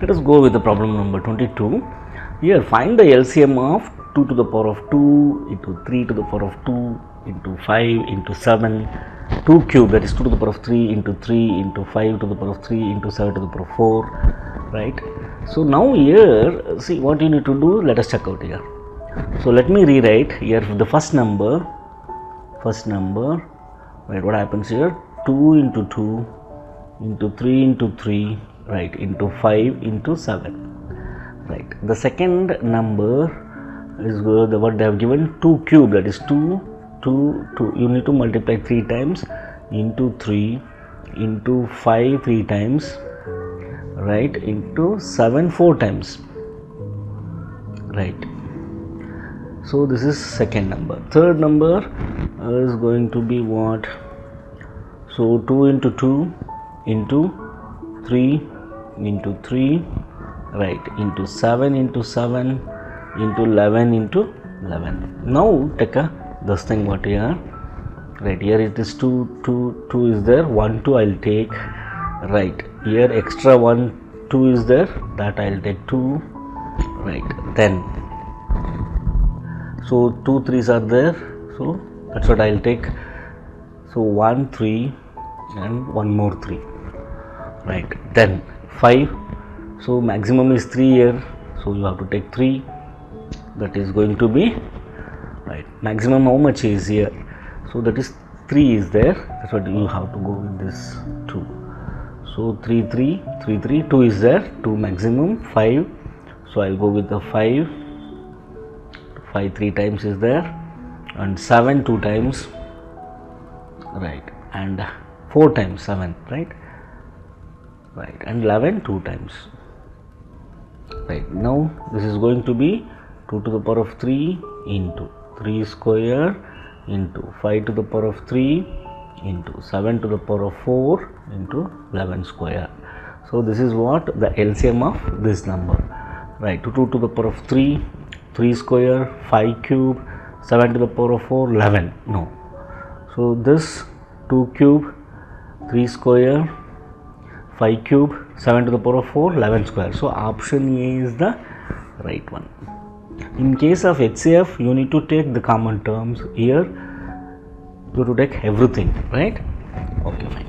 Let us go with the problem number 22. Here find the LCM of 2 to the power of 2 into 3 to the power of 2 into 5 into 7, 2 cube, that is 2 to the power of 3 into 3 into 5 to the power of 3 into 7 to the power of 4, right? So now here, see what you need to do, let us check out here. So let me rewrite here the first number, right? What happens here? 2 into 2 into 3 into 3, right, into 5 into 7, right. The second number is what they have given, 2 cube, that is 2, you need to multiply 3 times into 3 into 5 3 times, right, into 7 4 times, right. So this is second number. Third number is going to be what? So 2 into 2 into 3 into 3, right, into 7 into 7 into 11 into 11. Now take this thing what here, right, here it is 2 is there, 1 2 I'll take, right, here extra 1 2 is there, that I'll take 2, right, then so 2 3s are there, so that's what I'll take, so 1 3 and 1 more 3, right, then 5, so maximum is 3 here, so you have to take 3, that is going to be, right, maximum how much is here, so that is 3 is there, that's what you have to go with this 2, so 3 3 3 3, 2 is there, 2 maximum, 5, so I'll go with the 5 3 times is there, and 7 2 times, right, and 4 times 7, right, and 11 2 times, right. Now this is going to be 2 to the power of 3 into 3 square into 5 to the power of 3 into 7 to the power of 4 into 11 square. So this is what the LCM of this number, right, 2 to the power of 3, 3 square, 5 cube, 7 to the power of 4, 11, no. So this 2 cube, 3 square, 5 cube, 7 to the power of 4, 11 square. So option A is the right one. In case of HCF, you need to take the common terms. Here you have to take everything, right? Okay, fine.